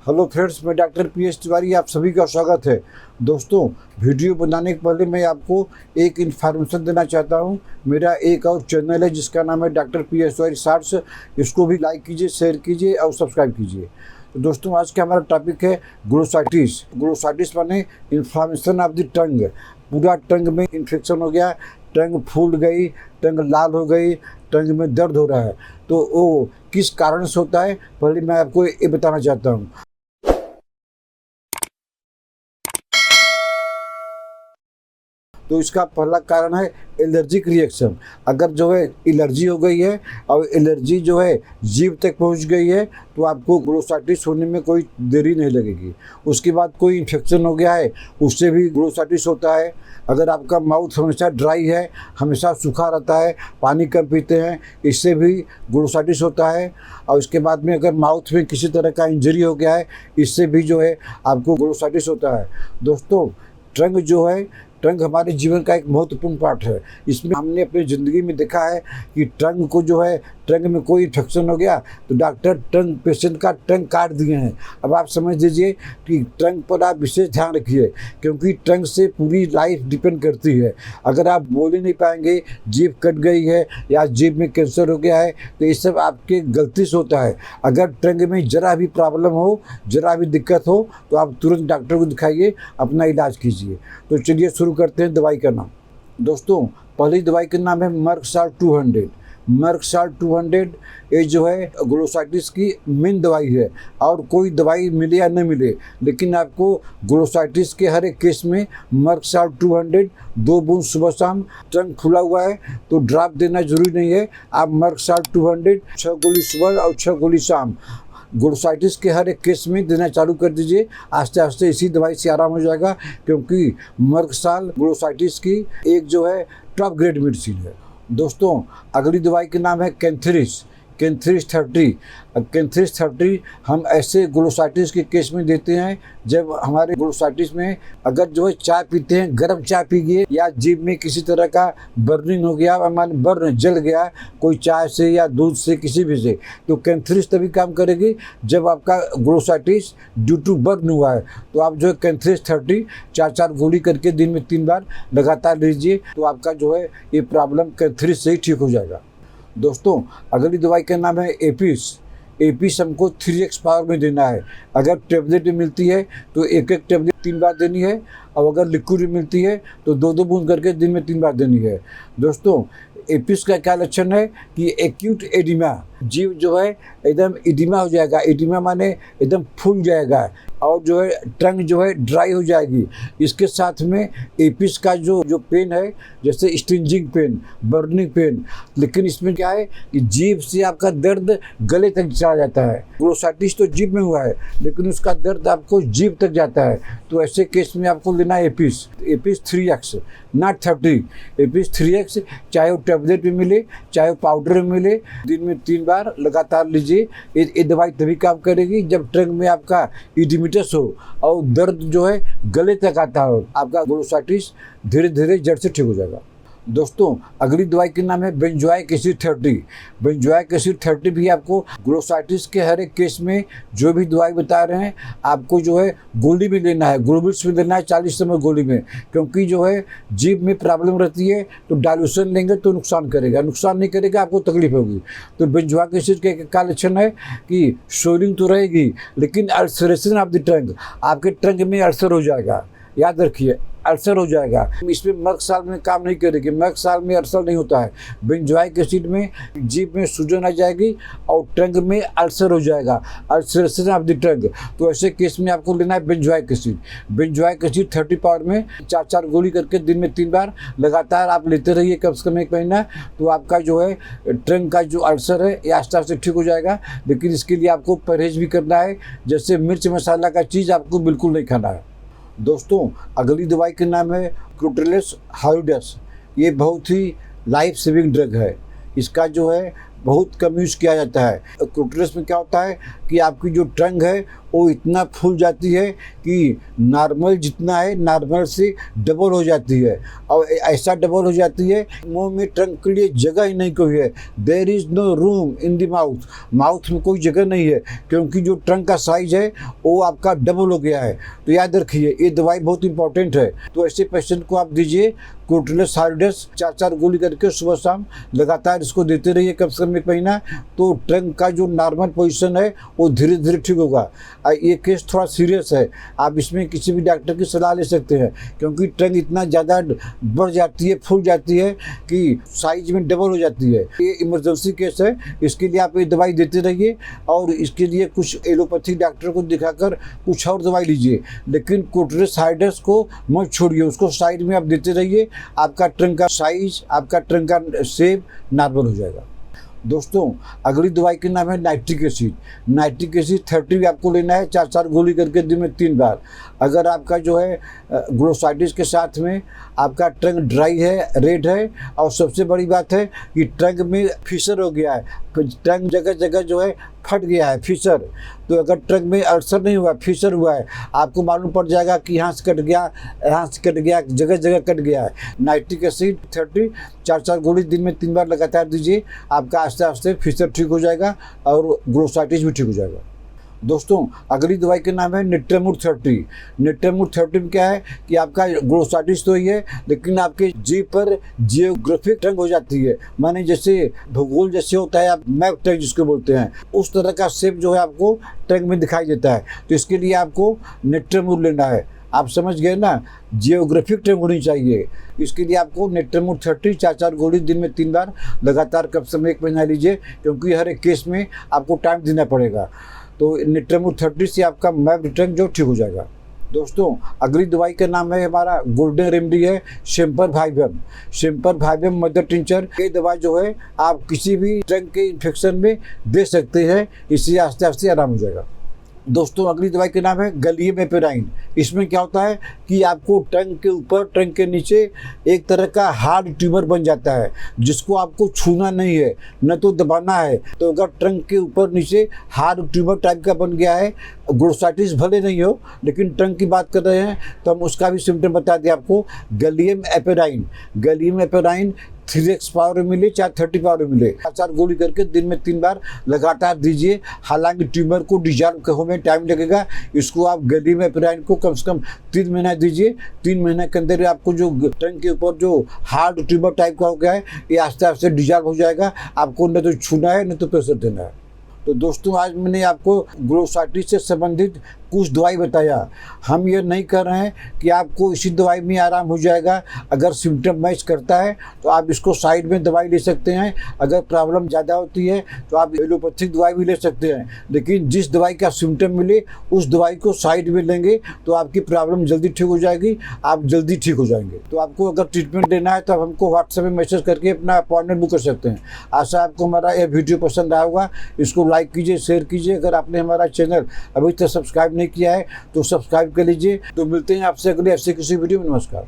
Hello friends, मैं doctor PS Tiwari, आप सभी का स्वागत है। दोस्तों, वीडियो बनाने के पहले मैं आपको एक इन्फॉर्मेशन देना चाहता हूं। मेरा एक और चैनल है जिसका नाम है डॉक्टर पीएस तिवारी शॉर्ट्स। इसको भी लाइक कीजिए, शेयर कीजिए और सब्सक्राइब कीजिए। तो दोस्तों, आज का हमारा टॉपिक है ग्लोसाइटिस। ग्लोसाइटिस माने इन्फ्लामेशन ऑफ द टंग। पूरा टंग में इन्फेक्शन हो गया, टंग फूल गई, टंग लाल हो गई, टंग में दर्द हो रहा है। तो वो किस कारण से होता है, पहले मैं आपको ये बताना चाहता हूँ। तो इसका पहला कारण है एलर्जिक रिएक्शन। अगर जो है एलर्जी हो गई है और एलर्जी जो है जीभ तक पहुंच गई है तो आपको ग्लोसाइटिस होने में कोई देरी नहीं लगेगी। उसके बाद कोई इन्फेक्शन हो गया है, उससे भी ग्लोसाइटिस होता है। अगर आपका माउथ हमेशा ड्राई है, हमेशा सूखा रहता है, पानी कम पीते हैं, इससे भी ग्लोसाइटिस होता है। और इसके बाद में अगर माउथ में किसी तरह का इंजरी हो गया है, इससे भी जो है आपको ग्लोसाइटिस होता है। दोस्तों, टंग जो है, टंग हमारे जीवन का एक महत्वपूर्ण पार्ट है। इसमें हमने अपनी ज़िंदगी में देखा है कि टंग को जो है, टंग में कोई इन्फेक्शन हो गया तो डॉक्टर टंग पेशेंट का टंग काट दिए हैं। अब आप समझ लीजिए कि टंग पर आप विशेष ध्यान रखिए, क्योंकि टंग से पूरी लाइफ डिपेंड करती है। अगर आप बोल ही नहीं पाएंगे, जीभ कट गई है या जीभ में कैंसर हो गया है, तो ये सब आपके गलती से होता है। अगर टंग में ज़रा भी प्रॉब्लम हो, ज़रा भी दिक्कत हो, तो आप तुरंत डॉक्टर को दिखाइए, अपना इलाज कीजिए। तो चलिए शुरू करते हैं दवाई का नाम। दोस्तों, पहली दवाई का नाम है मर्क साल्ट 200। मर्क साल्ट 200 ये जो है ग्लोसाइटिस की मेन दवाई है। और कोई दवाई मिले या न मिले, लेकिन आपको ग्लोसाइटिस के हर एक केस में मर्क साल्ट 200 2 बूंद सुबह शाम। टंग खुला हुआ है तो ड्रॉप देना जरूरी नहीं है। आप मर्क साल्ट 200 6 गोली सुबह और 6 गोली शाम ग्लोसाइटिस के हर एक केस में देना चालू कर दीजिए। आस्ते आस्ते इसी दवाई से आराम हो जाएगा, क्योंकि मर्क साल्ट ग्लोसाइटिस की एक जो है टॉप ग्रेड मेडिसिन है। दोस्तों, अगली दवाई का नाम है कैंथेरिस 30। कैंथेरिस 30 हम ऐसे ग्लोसाइटिस के केस में देते हैं जब हमारे ग्लोसाइटिस में अगर जो है चाय पीते हैं, गर्म चाय पी गए या जीभ में किसी तरह का बर्निंग हो गया, हमारे बर्न जल गया कोई चाय से या दूध से, किसी भी से, तो कैंथेरिस तभी काम करेगी जब आपका ग्लोसाइटिस ड्यू टू बर्न हुआ है। तो आप जो है कैंथेरिस 30 4 गोली करके दिन में 3 बार लगातार लीजिए, तो आपका जो है ये प्रॉब्लम कैंथेरिस से ही ठीक हो जाएगा। दोस्तों, अगली दवाई का नाम है एपिस। एपिस हमको 3x पावर में देना है। अगर टेबलेट में मिलती है तो एक टेबलेट 3 बार देनी है, और अगर लिक्विड में मिलती है तो 2 बूंद करके दिन में 3 बार देनी है। दोस्तों, एपिस का क्या लक्षण है कि एक्यूट एडिमा, जीव जो है एकदम एडिमा हो जाएगा। एडिमा माने एकदम फूल जाएगा और जो है टंग जो है ड्राई हो जाएगी। इसके साथ में एपिस का जो पेन है, जैसे स्टिंजिंग पेन, बर्निंग पेन, लेकिन इसमें क्या है कि जीभ से आपका दर्द गले तक चला जाता है। ग्लोसाइटिस तो जीभ में हुआ है, लेकिन उसका दर्द आपको जीभ तक जाता है। तो ऐसे केस में आपको लेना है Apis 3x, not 30। Apis 3x, चाहे वो टैबलेट में मिले चाहे वो पाउडर में मिले, दिन में 3 बार लगातार लीजिए। ये दवाई तभी काम करेगी जब टंग में आपका इडिमिटस हो और दर्द जो है गले तक आता हो। आपका ग्लोसाइटिस धीरे धीरे जड़ से ठीक हो जाएगा। दोस्तों, अगली दवाई का नाम है बेंजोइक एसिड 30। बेंजोइक एसिड 30 भी आपको ग्लोसाइटिस के हर एक केस में जो भी दवाई बता रहे हैं, आपको जो है गोली भी लेना है, ग्लोबुल्स में लेना है 40 ml गोली में, क्योंकि जो है जीभ में प्रॉब्लम रहती है तो डाइल्यूशन लेंगे तो नुकसान करेगा, नुकसान नहीं करेगा, आपको तकलीफ होगी। तो बेंजोइक एसिड के क्या लक्षण है कि स्वेलिंग तो रहेगी, लेकिन अल्सरेशन ऑफ द टंग, आपके टंग में अल्सर हो जाएगा। याद रखिए, अल्सर हो जाएगा। इसमें मर्क साल्ट में काम नहीं करेगी, मर्क साल्ट में अल्सर नहीं होता है। बेंजोइक एसिड में जीभ में सूजन आ जाएगी और टंग में अल्सर हो जाएगा, अल्सरेशन ऑफ द टंग। तो ऐसे केस में आपको लेना है benzoic acid. Benzoic acid 30 power में 4 गोली करके दिन में 3 बार लगातार आप लेते रहिए, कम से कम 1 महीना। तो आपका जो है टंग का जो अल्सर है ये आस्ते आस्ते ठीक हो जाएगा। लेकिन इसके लिए आपको परहेज भी करना है, जैसे मिर्च मसाला का चीज़ आपको बिल्कुल नहीं खाना है। दोस्तों, अगली दवाई का नाम है क्रोटेलस हायोडस। ये बहुत ही लाइफ सेविंग ड्रग है। इसका जो है बहुत कम यूज़ किया जाता है। क्रोटेलस में क्या होता है कि आपकी जो टंग है वो इतना फूल जाती है कि नॉर्मल जितना है नॉर्मल से डबल हो जाती है, और ऐसा डबल हो जाती है मुंह में ट्रंक के लिए जगह ही नहीं कोई है। There is no room in the mouth, mouth में कोई जगह नहीं है, क्योंकि जो ट्रंक का साइज है वो आपका डबल हो गया है। तो याद रखिए ये दवाई बहुत इंपॉर्टेंट है। तो ऐसे पेशेंट को आप दीजिए क्रोटोलिस हार्डेस 4-4 गोली करके सुबह शाम लगातार इसको देते रहिए कम से कम 1 महीना। तो ट्रंक का जो नॉर्मल पोजीशन है वो धीरे धीरे ठीक होगा। ये केस थोड़ा सीरियस है, आप इसमें किसी भी डॉक्टर की सलाह ले सकते हैं, क्योंकि ट्रंक इतना ज़्यादा बढ़ जाती है, फूल जाती है कि साइज में डबल हो जाती है। ये इमरजेंसी केस है, इसके लिए आप ये दवाई देते रहिए और इसके लिए कुछ एलोपैथिक डॉक्टर को दिखाकर कुछ और दवाई लीजिए, लेकिन क्रोटोलिस हार्डेस को मत छोड़िए, उसको साइड में आप देते रहिए। आपका ट्रंक का साइज, आपका ट्रंक का शेप नॉर्मल हो जाएगा। दोस्तों अगली दवाई का नाम है नाइट्रिक एसिड। नाइट्रिक एसिड 30 आपको लेना है, 4-4 गोली करके दिन में 3 बार। अगर आपका जो है ग्लोसाइटिस के साथ में आपका ट्रंक ड्राई है, रेड है, और सबसे बड़ी बात है कि ट्रंक में फिशर हो गया है, ट्रंक जगह जगह जो है फट गया है, फिशर। तो अगर ट्रंक में अल्सर नहीं हुआ, फिशर हुआ है, आपको मालूम पड़ जाएगा कि यहाँ से कट गया, यहाँ से कट गया, जगह जगह कट गया है। नाइट्रिक एसिड 30 4-4 गोली दिन में 3 बार लगातार दीजिए, आपका आस्ते आस्ते फिशर ठीक हो जाएगा और ग्लोसाइटिस भी ठीक हो जाएगा। दोस्तों अगली दवाई का नाम है निट्रेमुर 30। निट्रेमुर 30 में क्या है कि आपका ग्लोसाइटिस तो ही है, लेकिन आपके जीभ पर जियोग्राफिक ट्रंक हो जाती है, माने जैसे भूगोल जैसे होता है, आप मैप ट्रंक जिसको बोलते हैं, उस तरह का शेप जो है आपको ट्रंक में दिखाई देता है। तो इसके लिए आपको निट्रेमुर लेना है। आप समझ गए ना, जियोग्राफिक ट्रंक होनी चाहिए। इसके लिए आपको निट्रेमुर 30 4-4 गोली दिन में 3 बार लगातार कम से कम 1 महीना लीजिए, क्योंकि हर एक केस में आपको टाइम देना पड़ेगा। तो निट्रेमुर 30 से आपका मैप ट्रंक जो ठीक हो जाएगा। दोस्तों अगली दवाई का नाम है हमारा गोल्डन रेमेडी है, शेम्पर भाइबम। शेम्पर भाइबम मदर टिंचर। ये दवा जो है आप किसी भी ट्रंक के इन्फेक्शन में दे सकते हैं, इससे आस्ते आस्ते आराम हो जाएगा। दोस्तों अगली दवाई का नाम है गलियम एपेराइन। इसमें क्या होता है कि आपको ट्रंक के ऊपर, ट्रंक के नीचे एक तरह का हार्ड ट्यूमर बन जाता है, जिसको आपको छूना नहीं है, न तो दबाना है। तो अगर ट्रंक के ऊपर नीचे हार्ड ट्यूमर टाइप का बन गया है, ग्लोसाइटिस भले नहीं हो, लेकिन ट्रंक की बात कर रहे हैं तो हम उसका भी सिम्टम बता दें आपको। गलियम एपेराइन, गलियम एपेराइन 3x पावर में मिले चाहे 30 पावर में मिले, 4 गोली करके दिन में 3 बार लगातार दीजिए। हालांकि ट्यूमर को डिजॉल्व होने में टाइम लगेगा, इसको आप गलियम एपेराइन को कम से कम 3 महीना दीजिए। 3 महीने के अंदर आपको जो ट्रंक के ऊपर जो हार्ड ट्यूमर टाइप का हो गया है, ये आस्ते आस्ते डिजॉल्व हो जाएगा। आपको न तो छूना है, न तो प्रेशर देना है। तो दोस्तों आज मैंने आपको ग्लोसाइटिस से संबंधित कुछ दवाई बताया। हम ये नहीं कर रहे हैं कि आपको इसी दवाई में आराम हो जाएगा। अगर सिम्टम मैच करता है तो आप इसको साइड में दवाई ले सकते हैं। अगर प्रॉब्लम ज़्यादा होती है तो आप एलोपैथिक दवाई भी ले सकते हैं, लेकिन जिस दवाई का सिम्टम मिले उस दवाई को साइड में लेंगे तो आपकी प्रॉब्लम जल्दी ठीक हो जाएगी, आप जल्दी ठीक हो जाएंगे। तो आपको अगर ट्रीटमेंट लेना है तो आप हमको व्हाट्सएप में मैसेज करके अपना अपॉइंटमेंट बुक कर सकते हैं। आशा आपको हमारा यह वीडियो पसंद आया होगा। इसको लाइक कीजिए, शेयर कीजिए। अगर आपने हमारा चैनल अभी तक सब्सक्राइब नहीं किया है तो सब्सक्राइब कर लीजिए। तो मिलते हैं आपसे अगले ऐसे किसी वीडियो में। नमस्कार।